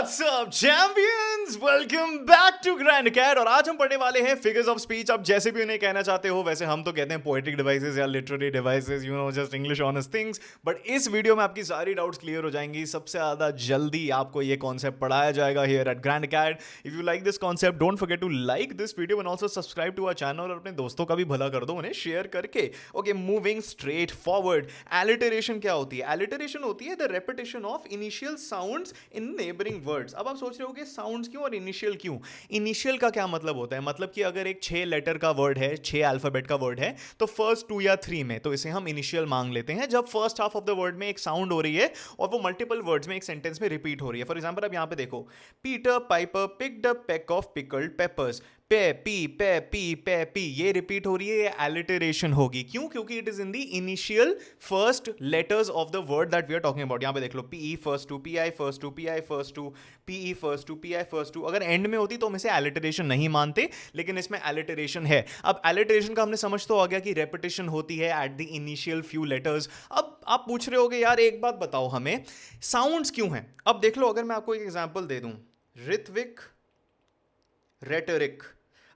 What's up champions? Welcome back to Grand Cat और आज हम पढ़ने वाले हैं फिगर्स ऑफ स्पीच। आप जैसे भी उन्हें कहना चाहते हो, वैसे हम तो कहते हैं पोएटिक डिवाइसेस या literary devices, you know, just English honest things. But इस वीडियो में आपकी सारी डाउट्स क्लियर हो जाएंगी। सबसे ज्यादा जल्दी आपको ये कॉन्सेप्ट पढ़ाया जाएगा here at Grand Cat. If you like this concept, don't forget to like this video and also subscribe to our channel और अपने दोस्तों का भी भला कर दो उन्हें शेयर करके। Okay, moving straight forward. Alliteration क्या होती है? एलिटरेशन होती है the repetition of initial sounds in neighbouring words. अब आप सोच रहे हो कि साउंड्स क्यों और इनिशियल क्यों? इनिशियल का क्या मतलब होता है? मतलब कि अगर एक 6 लेटर का वर्ड है, 6 अल्फाबेट का वर्ड है, तो फर्स्ट 2 या 3 में तो इसे हम इनिशियल मांग लेते हैं जब first half of the word में एक साउंड हो रही है और वो मल्टीपल वर्ड्स में एक सेंटेंस में रिपीट हो रही है। फॉर एग्जांपल, अब यहां पे देखो, Peter Piper picked a peck of pickled peppers. पे पी ये रिपीट हो रही है, ये एलिटरेशन होगी। क्यों? क्योंकि it is in the initial first letters of the word that we are talking about. यहां पे देख लो, P first two, P I first two, P I first two, P first two, P I first two. अगर end में होती तो हम इसे एलिटरेशन नहीं मानते, लेकिन इसमें एलिटरेशन है। अब एलिटरेशन का हमने समझ तो आ गया कि रेपिटेशन होती है at the initial few letters. अब आप पूछ रहे होगे, यार एक बात बताओ हमें, साउंड्स क्यों हैं? अब देख लो, अगर मैं आपको एक एग्जांपल दे दूं, ऋत्विक, रेटरिक।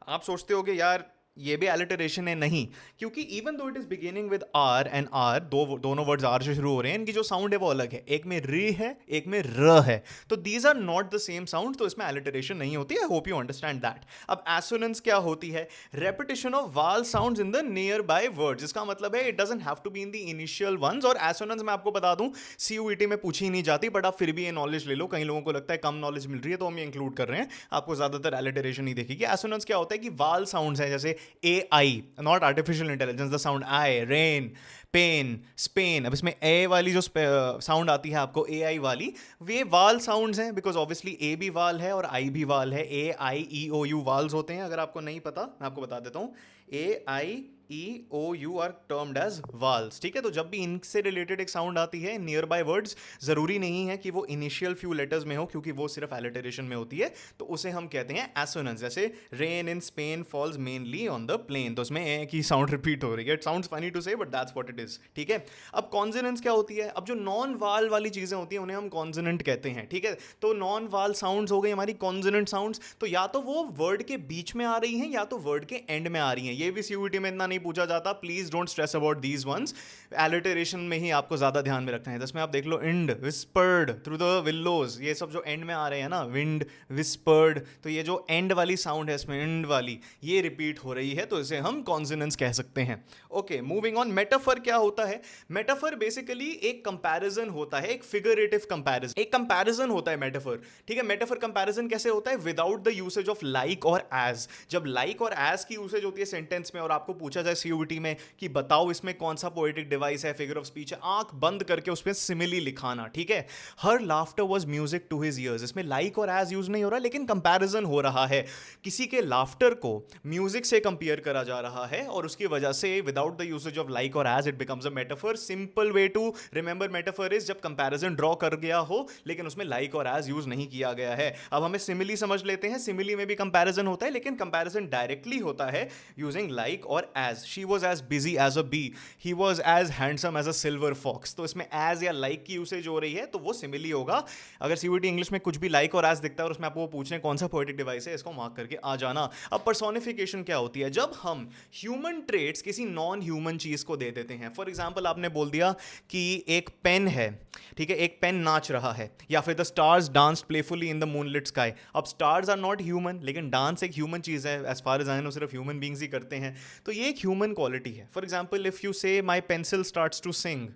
आप सोचते होगे यार ये भी एलिटरेशन है। नहीं, क्योंकि even though it is beginning with R and R, दोनों वर्ड्स आर से शुरू हो रहे हैं, इनकी जो साउंड है वो अलग है। एक में री है, एक में र है, तो these are not the same sound, तो इसमें एलिटरेशन नहीं होती। I hope you understand that. अब एसोनेंस क्या होती है? Repetition of vowel sounds in the nearby words. इसका मतलब है it doesn't have to be in the initial ones. और एसोनेंस मैं आपको बता दूं, सीयूईटी में पूछी ही नहीं जाती, बट आप फिर भी ये नॉलेज ले लो। कई लोगों को लगता है कम नॉलेज मिल रही है, तो हम ये इंक्लूड कर रहे हैं। आपको ज्यादातर एलिटरेशन नहीं देखिएगी। एसोनेंस क्या होता है कि वाल साउंड्स हैं, जैसे A I, not artificial intelligence, the sound I, rain, pain, Spain. अब इसमें ए वाली जो साउंड आती है आपको, ए आई वाली, वे वाल साउंड्स हैं, बिकॉज ऑब्वियसली ए भी वाल है और आई भी वाल है। ए I E O you Waals होते हैं। अगर आपको नहीं पता, मैं आपको बता देता हूं, A I E O U are termed as vowels. ठीक है, तो जब भी इनसे रिलेटेड एक साउंड आती है नियर बाय वर्ड्स, जरूरी नहीं है कि वो इनिशियल फ्यू लेटर्स में हो, क्योंकि वो सिर्फ एलिटरेशन में होती है, तो उसे हम कहते हैं एसोनेंस। जैसे rain in Spain falls mainly on the plain, तो उसमें ए की साउंड रिपीट हो रही है। It sounds funny to say, but that's what it is. ठीक है, अब कॉन्सोनेंट्स क्या होती है? अब जो नॉन वाल वाली चीजें होती हैं उन्हें हम कॉन्सोनेंट कहते हैं। ठीक है, तो नॉन वाल साउंड्स हो गई हमारी कॉन्सोनेंट साउंड्स। तो या तो वो वर्ड के बीच में आ रही हैं या तो वर्ड के एंड में आ रही हैं। ये भी सीयूईटी में इतना नहीं पूछा जाता। Please don't stress about these once. Alliteration में ही आपको ज्यादा ध्यान में रखना है। जिसमें आप देख लो, wind whispered through the willows, ये सब जो एंड में आ रहे हैं ना, विंड, विस्पर्ड, तो ये जो एंड वाली साउंड है इसमें, इंड वाली, ये रिपीट हो रही है, तो इसे हम कॉन्सोनेंट्स कह सकते हैं। Okay, moving on. मेटाफर क्या होता है? मेटाफर बेसिकली एक कंपैरिजन होता है, एक फिगरेटिव कंपैरिजन, एक कंपैरिजन होता है मेटाफर। ठीक है, मेटाफर कंपैरिजन कैसे होता है? Without the usage of like और एज। जब लाइक और एज की यूसेज होती है सेंटेंस में और आपको पूछा जाए सीयूईटी में कि बताओ इसमें कौन सा पोएटिक डिवाइस है, फिगर ऑफ स्पीच है, आंख बंद करके उसमें सिमिली लिखाना। ठीक है, her laughter was music to his ears, इसमें लाइक और एज यूज नहीं हो रहा, लेकिन कंपैरिजन हो रहा है। किसी के लाफ्टर को म्यूजिक से कंपेयर करा जा रहा है और उसकी वजह से without the usage of like और as it becomes a metaphor. Simple way to remember metaphor is जब कंपैरिजन ड्रॉ कर गया हो लेकिन उसमें लाइक और एज यूज नहीं किया गया है। अब हमें सिमिली समझ लेते हैं। सिमिली में भी कंपैरिजन होता है, लेकिन कंपैरिजन डायरेक्टली होता है यूजिंग लाइक और as. She was as busy as a bee, he was as handsome as a silver fox. तो इसमें एज या लाइक की यूसेज हो रही है, तो वो सिमिली होगा। अगर सीयूईटी इंग्लिश में कुछ भी लाइक और एज दिखता है और उसमें आपको पूछ रहे हैं कौन सा पोएटिक डिवाइस है, इसको मार्क करके आ जाना। अब पर्सोनिफिकेशन क्या होती है? जब हम ह्यूमन ट्रेट्स किसी नॉन ह्यूमन चीज को दे देते हैं। फॉर एग्जाम्पल, आपने बोल दिया कि एक पेन है, ठीक है, एक पेन नाच रहा है, या फिर the stars danced playfully in the moonlit sky. अब स्टार्स आर नॉट ह्यूमन, लेकिन डांस एक ह्यूमन चीज है। As far as I know सिर्फ ह्यूमन बीइंग्स ही करते हैं, तो ये एक ह्यूमन क्वालिटी है। For example, if you say my pencil starts to sing,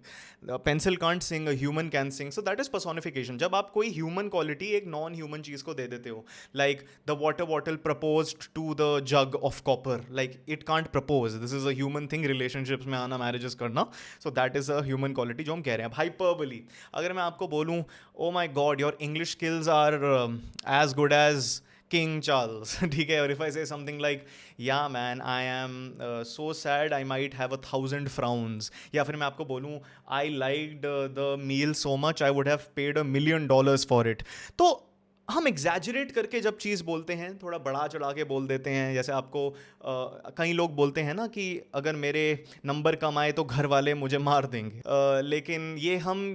pencil can't sing, a human can sing, so that is personification. जब आप कोई ह्यूमन क्वालिटी एक नॉन ह्यूमन चीज को दे देते हो, like the water bottle proposed to the jug of copper, like it can't propose, this is a human thing, relationships में आना, मैरिजेस करना, so that is a human quality जो हम कह रहे हैं। हाइपरबोली, अगर मैं आपको बोलूं, oh my God your English skills are as good as King Charles, ठीक है, और if I say something like, yeah man, I am so sad, I might have 1,000 frowns, या फिर मैं आपको बोलूँ, I liked the meal so much, I would have paid $1 million for it, तो हम एग्जैजरेट करके जब चीज़ बोलते हैं, थोड़ा बढ़ा चढ़ा के बोल देते हैं। जैसे आपको कई लोग बोलते हैं ना कि अगर मेरे नंबर कम आए तो घर वाले मुझे मार देंगे, लेकिन ये हम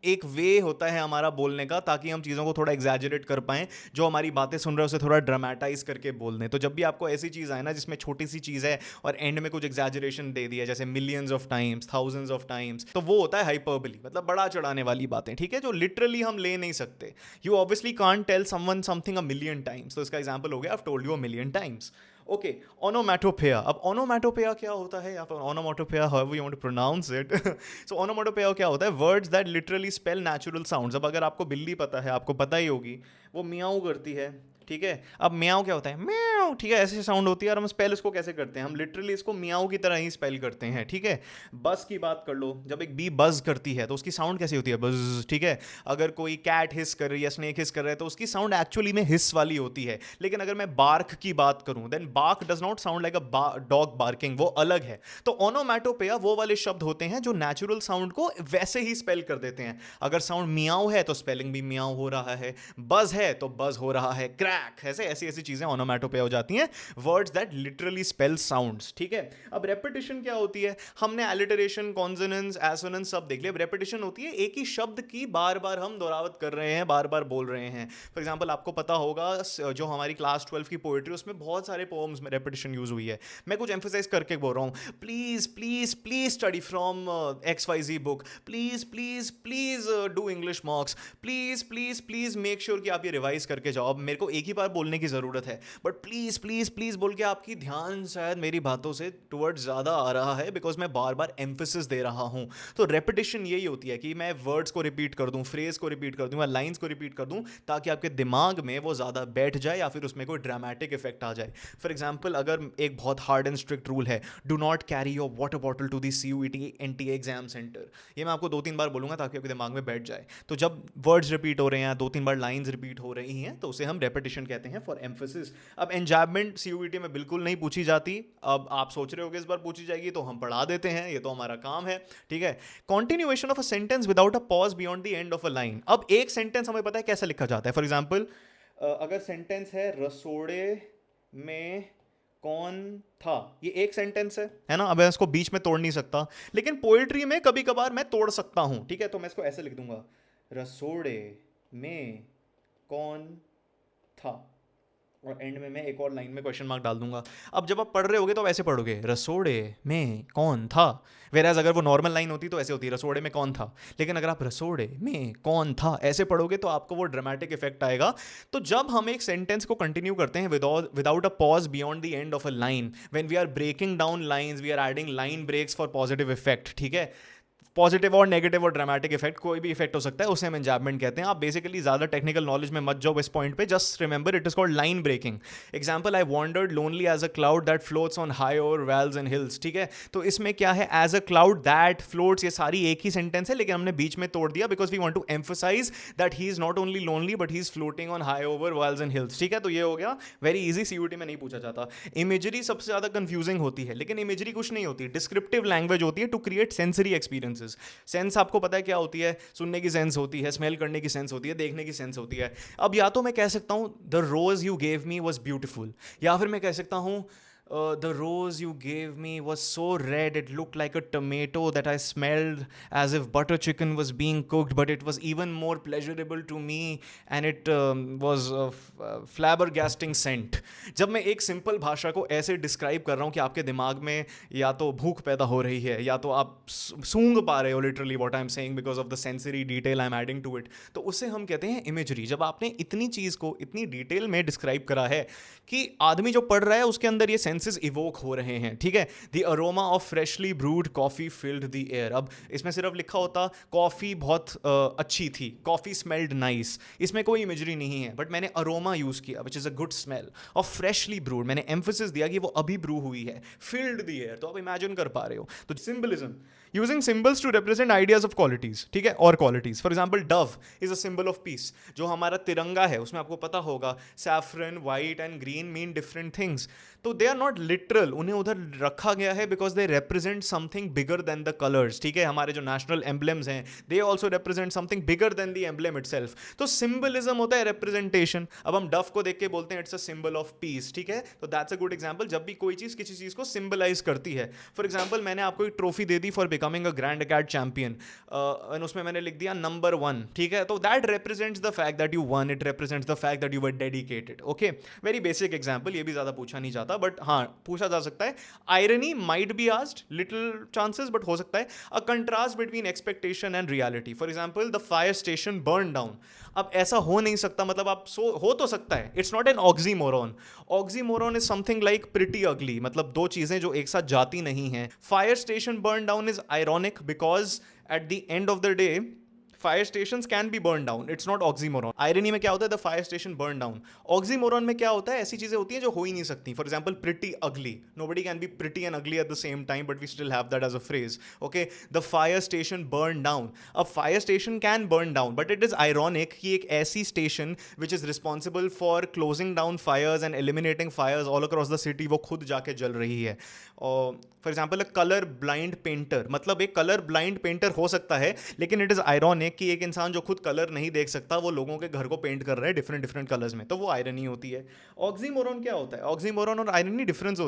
एक वे होता है हमारा बोलने का, ताकि हम चीज़ों को थोड़ा एग्जैजरेट कर पाएं, जो हमारी बातें सुन रहे हैं उसे थोड़ा ड्रामेटाइज करके बोल दें। तो जब भी आपको ऐसी चीज़ आए ना जिसमें छोटी सी चीज़ है और एंड में कुछ एग्जैजरेशन दे दिया, जैसे millions of times, thousands of times, तो वो होता है हाइपरबली, मतलब बड़ा चढ़ाने वाली बातें, ठीक है, जो लिटरली हम ले नहीं सकते। You obviously can't tell someone something a million times, तो इसका एग्जांपल हो गया I have told you a million times. Okay, onomatopoeia. अब ओनोमैटोपेया क्या होता है, या फिर onomatopoeia however you want to pronounce it. So onomatopoeia क्या होता है, words that literally spell natural sounds. अब अगर आपको बिल्ली पता है, आपको पता ही होगी, वो मियाऊ करती है, ठीक है। अब म्याऊ क्या होता है, म्याऊ, ठीक है, ऐसी साउंड होती है, और हम स्पेल इसको कैसे करते हैं, हम लिटरली इसको मियाऊ की तरह ही स्पेल करते हैं, ठीक है। बस की बात कर लो, जब एक बी बज करती है तो उसकी साउंड कैसी होती है, बज, ठीक है। अगर कोई कैट हिस कर रही है, स्नेक हिस कर रहा है, तो उसकी साउंड एक्चुअली में हिस वाली होती है। लेकिन अगर मैं बार्क की बात करूं, then bark does not sound like a dog barking, वो अलग है। तो ओनोमैटोपेया वो वाले शब्द होते हैं जो नेचुरल साउंड को वैसे ही स्पेल कर देते हैं। अगर साउंड मियाऊ है तो स्पेलिंग भी मियाऊ हो रहा है, बज है तो बज हो रहा है, क्रैक, ऐसे ऐसी ऐसी चीजें ओनोमैटोपेया हो जाती हैं, words that literally spell sounds, ठीक है। अब रेपिटेशन क्या होती है, हमने एलिटरेशन, कॉन्सोनेंट्स, एसोनेंट्स सब देख लिया। अब रेपिटेशन होती है एक ही शब्द की बार बार हम दोहरावत कर रहे हैं, बार बार बोल रहे हैं। फॉर एग्जाम्पल आपको पता होगा जो हमारी क्लास 12 की पोएट्री, उसमें बहुत सारे पोएम्स में रेपिटेशन यूज हुई है। मैं कुछ एम्फेसाइज करके बोल रहा हूँ, please please please study from XYZ book, please please please do English मॉक्स, please please please make sure कि आप ये रिवाइज करके जाओ। अब मेरे को एक ही बार बोलने की जरूरत है, बट प्लीज प्लीज प्लीज बोल के आपकी ध्यान शायद मेरी बातों से टुवर्ड्स ज्यादा आ रहा है, बिकॉज मैं बार बार एम्फेसिस दे रहा हूं। तो रेपिटेशन यही होती है कि मैं वर्ड्स को रिपीट कर दूं, फ्रेज को रिपीट कर दूं, या लाइंस को रिपीट कर दूं, ताकि आपके दिमाग में वो ज्यादा बैठ जाए या फिर उसमें कोई ड्रामेटिक इफेक्ट आ जाए। फॉर एग्जाम्पल, अगर एक बहुत हार्ड एंड स्ट्रिक्ट रूल है, do not carry your water bottle to the CUET NTA exam centre, ये मैं आपको 2-3 बार बोलूंगा ताकि आपके दिमाग में बैठ जाए। तो जब वर्ड्स रिपीट हो रहे हैं, 2-3 बार लाइंस रिपीट हो रही हैं, तो उसे हम रेपिटेशन कहते हैं फॉर एम्फेसिस। अब एन्जॉयमेंट CUET में बिल्कुल नहीं पूछी जाती। अब आप सोच रहे हो कि इस बार पूछी जाएगी, तो हम पढ़ा देते हैं, ये तो हमारा काम है, ठीक है। Continuation of a sentence without a pause beyond the end of a line. अब एक सेंटेंस हमें पता है कैसे लिखा जाता है। फॉर एग्जाम्पल, अगर सेंटेंस है रसोड़े में कौन था, ये एक सेंटेंस है ना। अब मैं इसको बीच में तोड़ नहीं सकता, लेकिन पोएट्री में कभी कभार मैं तोड़ सकता हूं, ठीक है। तो मैं इसको ऐसे लिख दूंगा, रसोड़े में कौन था, और एंड में मैं एक और लाइन में क्वेश्चन मार्क डाल दूंगा। अब जब आप पढ़ रहे होगे तो ऐसे पढ़ोगे, रसोड़े में कौन था। वेराज अगर वो नॉर्मल लाइन होती तो ऐसे होती, रसोड़े में कौन था। लेकिन अगर आप रसोड़े में कौन था ऐसे पढ़ोगे तो आपको वो ड्रामेटिक इफेक्ट आएगा। तो जब हम एक सेंटेंस को कंटिन्यू करते हैं without a pause beyond the end of a line, when we are breaking down lines, we are adding line breaks for positive effect, ठीक है। पॉजिटिव और नेगेटिव और ड्रामेटिक इफेक्ट, कोई भी इफेक्ट हो सकता है, उसे हम एंजॉयमेंट कहते हैं। आप बेसिकली ज्यादा टेक्निकल नॉलेज में मत जाओ इस पॉइंट पे, just remember it is called line breaking. Example, I wondered lonely as a cloud that floats on high over vales and hills, ठीक है। तो इसमें क्या है, as a cloud that floats, ये सारी एक ही सेंटेंस है, लेकिन हमने बीच में तोड़ दिया because we want to emphasise that he is not only lonely but he is floating on high over vales and hills, ठीक है। तो ये हो गया वेरी इजी, CUET में नहीं पूछा जाता। इमेजरी सबसे ज्यादा कंफ्यूजिंग होती है, लेकिन इमेजरी कुछ नहीं होती, डिस्क्रिप्टिव लैंग्वेज होती है to create sensory experiences. Sense आपको पता है क्या होती है, सुनने की सेंस होती है, स्मेल करने की सेंस होती है, देखने की सेंस होती है। अब या तो मैं कह सकता हूं the rose you gave me was beautiful, या फिर मैं कह सकता हूं the rose you gave me was so red it looked like a tomato that I smelled as if butter chicken was being cooked, but it was even more pleasurable to me and it was a flabbergasting scent। जब मैं एक simple भाषा को ऐसे describe कर रहा हूँ कि आपके दिमाग में या तो भूख पैदा हो रही है या तो आप सूंघ पा रहे हो literally what I am saying because of the sensory detail I am adding to it, तो उसे हम कहते हैं इमेजरी। जब आपने इतनी चीज़ को इतनी डिटेल में डिस्क्राइब करा है कि आदमी जो पढ़ रहा है उसके अंदर ये सेंसेस इवोक हो रहे हैं, ठीक है। The aroma of freshly brood coffee filled the air. अब इसमें सिर्फ लिखा होता कॉफी बहुत अच्छी थी, कॉफी स्मेल्ड नाइस, इसमें कोई इमेजरी नहीं है, बट मैंने अरोमा यूज किया which is a good smell of freshly brood, मैंने एम्फेसिस दिया कि वो अभी ब्रू हुई है, फिल्ड द एयर, तो आप इमेजिन कर पा रहे हो। तो symbolism, using symbols to represent ideas of qualities, ठीक है, और qualities. For example, dove is a symbol of peace. जो हमारा तिरंगा है उसमें आपको पता होगा saffron, white and green mean different things, तो दे आर नॉट लिटरल, उन्हें उधर रखा गया है because they represent something bigger than the colours, ठीक है। हमारे जो नेशनल एम्बलेम्स हैं they also represent something bigger than the emblem itself. तो सिंबलिज्म होता है रिप्रेजेंटेशन। अब हम डफ को देख के बोलते हैं it's a symbol of piece, ठीक है। तो दैट्स अ गुड एग्जांपल, जब भी कोई चीज किसी चीज को सिंबलाइज करती है। फॉर एग्जांपल मैंने आपको एक ट्रॉफी दे दी for becoming a grand arcade champion, उसमें मैंने लिख दिया नंबर 1, ठीक है। तो that represents the fact that you won, it represents the fact that you were dedicated, okay. Very basic example, ये भी ज्यादा पूछा नहीं जाता बट हाँ पूछा जा सकता है। Irony might be asked, little chances but हो सकता है। A contrast between expectation and reality, for example the fire station burn down. अब ऐसा हो नहीं सकता, मतलब आप हो तो सकता है, it's not an oxymoron. Oxymoron is something like pretty अगली, मतलब दो चीजें जो एक साथ जाती नहीं हैं। Fire station burn down is ironic because at the end of the day fire station can be burn down, it's not oxymoron. Irony में क्या होता है, the fire station burn down. Oxymoron में क्या होता है, ऐसी चीजें होती हैं जो हो ही नहीं सकती। For example pretty ugly, nobody can be pretty and ugly at the same time but we still have that as a phrase, okay. The fire station burn down, अब fire station can burn down but it is ironic कि एक ऐसी station which is responsible for closing down fires and eliminating fires all across the city, वो खुद जाके जल रही है। और for example colour blind painter, मतलब एक कलर ब्लाइंड पेंटर हो सकता है लेकिन इट इज आयरॉनिक कि एक इंसान जो खुद कलर नहीं देख सकता वो लोगों के घर को पेंट कर रहा है डिफरेंट डिफरेंट कलर्स में, तो वो आयरनी होती है। ऑक्सीमोरॉन क्या होता है, ऑक्सीमोरॉन और आयरनी डिफरेंस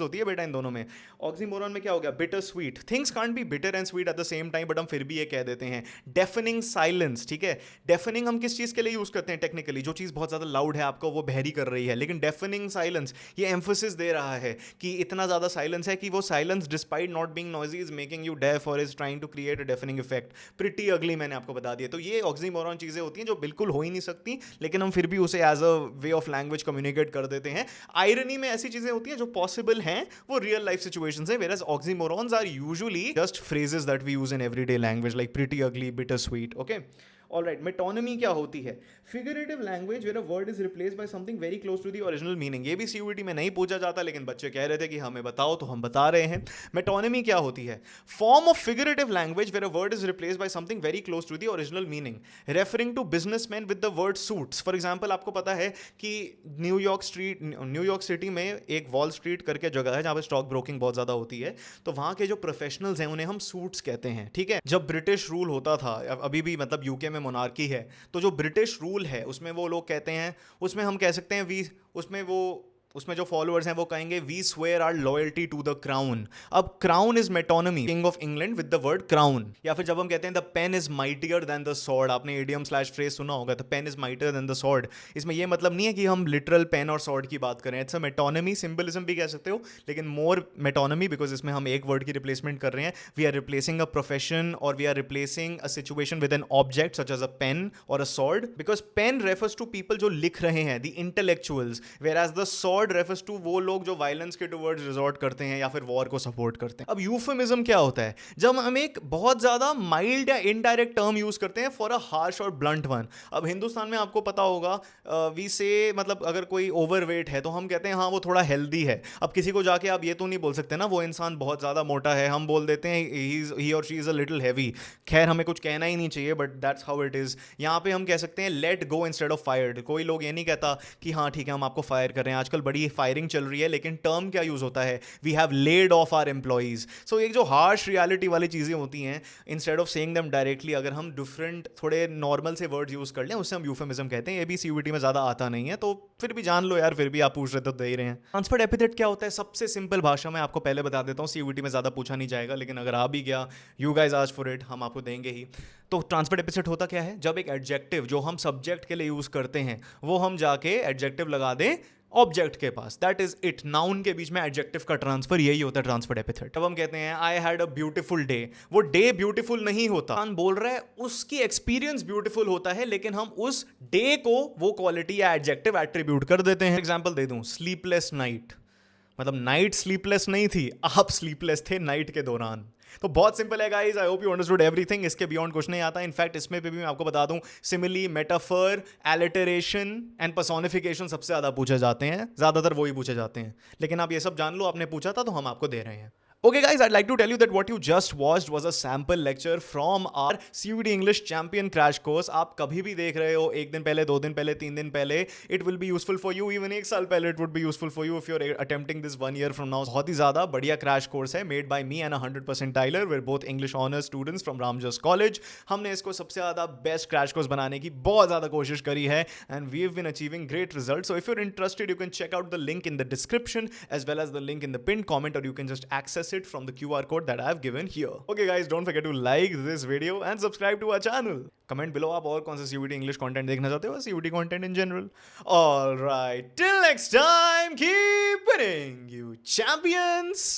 होती है बेटा इन दोनों में। ऑक्सीमोरॉन में क्या हो गया, bitter sweet, things can't be bitter and sweet at the same time, but हम फिर भी ये कह देते हैं। डेफनिंग साइलेंस, ठीक है। डेफनिंग हम किस चीज के लिए यूज करते हैं टेक्निकली, जो चीज बहुत ज्यादा लाउड है आपको वो बहरी कर रही है, लेकिन डेफनिंग साइलेंस ये एम्फोसिस दे रहा है कि इतना ज्यादा साइलेंस है कि वो silence despite not being noisy is making you deaf और is trying to create a deafening effect. Pretty ugly मैंने आपको बता दिया। तो ये ऑक्सीमोरॉन चीजें होती हैं जो बिल्कुल हो ही नहीं सकती लेकिन हम फिर भी उसे as a way of language communicate कर देते हैं। आयरनी में ऐसी चीजें होती हैं जो पॉसिबल हैं, वो रियल लाइफ सिचुएशंस हैं, whereas oxymorons are usually just phrases that we use in everyday language like pretty ugly, bittersweet, okay. Alright, metonymy क्या होती है, figurative language where a word is replaced by something very close to the original meaning. ये भी CUET में नहीं पूछा जाता लेकिन बच्चे कह रहे थे कि हमें बताओ तो हम बता रहे हैं। मेटोनमी क्या होती है, form of figurative language where a word is replaced by something very close to the original meaning, referring to businessman with the word suits. For example आपको पता है कि न्यूयॉर्क सिटी में एक वॉल स्ट्रीट करके जगह है जहां पर स्टॉक ब्रोकिंग बहुत ज्यादा होती है, तो वहां के जो प्रोफेशनल्स हैं उन्हें हम सूट्स कहते हैं, ठीक है। जब ब्रिटिश रूल होता था, अभी भी मतलब यूके में मोनार्की है, तो जो ब्रिटिश रूल है उसमें वो लोग कहते हैं, उसमें हम कह सकते हैं उसमें जो फॉलोअर्स हैं वो कहेंगे we swear our loyalty to the crown. अब crown is metonymy, king of England with the word crown. या फिर जब हम कहते हैं the pen is mightier than the sword, आपने इडियम स्लैश फ्रेज सुना होगा, the pen is mightier than the sword. इसमें ये मतलब नहीं है कि हम लिटरल पेन और सॉर्ड की बात करें, इट्स अ मेटोनमी, सिंबलिज्म भी कह सकते हो लेकिन मोर मेटोनमी बिकॉज इसमें हम एक वर्ड की रिप्लेसमेंट कर रहे हैं। We are replacing a profession और we are replacing a situation with an object such as a pen और a sword, because pen refers to people जो लिख रहे हैं, the intellectuals, whereas the sword refers to वो लोग जो violence के टुवर्ड्स रिजॉर्ट करते हैं या फिर वॉर को सपोर्ट करते हैं। अब यूफेमिज्म क्या होता है, जब हम एक बहुत ज्यादा माइल्ड या इनडायरेक्ट टर्म यूज करते हैं फॉर अ हार्श और ब्लंट वन। अब हिंदुस्तान में आपको पता होगा वी से, मतलब अगर कोई ओवरवेट है तो हम कहते हैं हाँ वो थोड़ा हेल्दी है। अब किसी को जाके आप ये तो नहीं बोल सकते ना वो इंसान बहुत ज्यादा मोटा है, हम बोल देते हैं ही और she is a little heavy. खैर हमें कुछ कहना ही नहीं चाहिए but that's how it is. यहाँ पे हम कह सकते हैं let go instead of fired. कोई लोग ये नहीं कहता कि हाँ ठीक है हम आपको फायर कर रहे हैं, आजकल बड़ी फायरिंग चल रही है लेकिन टर्म क्या यूज होता है, we have laid off our employees. So एक जो हार्श रियलिटी वाली चीजें होती हैं, instead of saying them directly अगर हम डिफरेंट थोड़े नॉर्मल से वर्ड्स यूज कर लें उससे हम यूफेमिज्म कहते हैं। ये भी सीयूईटी में ज्यादा आता नहीं है तो फिर भी जान लो यार, फिर भी आप पूछ रहे तो दे ही रहे हैं। ट्रांसफर्ड एपिथेट क्या होता है, सबसे सिंपल भाषा में आपको पहले बता देता हूँ, सीयूईटी में ज्यादा पूछा नहीं जाएगा लेकिन अगर आ भी गया, you guys asked for it, हम आपको देंगे ही। तो ट्रांसफर्ड एपिथेट होता क्या है, जब एक एडजेक्टिव जो हम सब्जेक्ट के लिए यूज करते हैं वो हम जाके एडजेक्टिव लगा दें ऑब्जेक्ट के पास, दैट इज इट। नाउन के बीच में एडजेक्टिव का ट्रांसफर, यही होता है ट्रांसफर्ड एपिथेट। अब हम कहते हैं I had a beautiful day, वो डे ब्यूटीफुल नहीं होता, इंसान बोल रहा है उसकी एक्सपीरियंस ब्यूटीफुल होता है लेकिन हम उस डे को वो क्वालिटी या एडजेक्टिव एट्रीब्यूट कर देते हैं। एग्जांपल दे दूं, स्लीपलेस नाइट, मतलब नाइट स्लीपलेस नहीं थी, आप स्लीपलेस थे नाइट के दौरान। तो बहुत सिंपल है guys, I hope you understood everything, इसके बियॉन्ड कुछ नहीं आता। इनफैक्ट इसमें भी मैं आपको बता दूं, simile, metaphor, alliteration and personification सबसे ज्यादा पूछे जाते हैं, ज्यादातर वही पूछे जाते हैं। लेकिन आप ये सब जान लो, आपने पूछा था तो हम आपको दे रहे हैं। Okay, guys, I'd like to tell you that what you just watched was a sample lecture from our CUET English Champion Crash Course. आप कभी भी देख रहे हो, एक दिन पहले, 2 दिन पहले, 3 दिन पहले, it will be useful for you. Even एक साल पहले it would be useful for you if you're attempting this 1 year from now. बहुत ही ज़्यादा बढ़िया crash course है, made by me and 100% Tyler. We're both English honors students from Ramjas College. हमने इसको सबसे ज़्यादा best crash course बनाने की बहुत ज़्यादा कोशिश करी है, and we've been achieving great results. So if you're interested, you can check out the link in the description as well as the link in the pinned comment, or you can just access it from the QR code that I've given here. Okay, guys, don't forget to like this video and subscribe to our channel. Comment below आप और कौन सा CUET English content देखना चाहते हो, CUET content in general. All right, till next time, keep winning, you champions.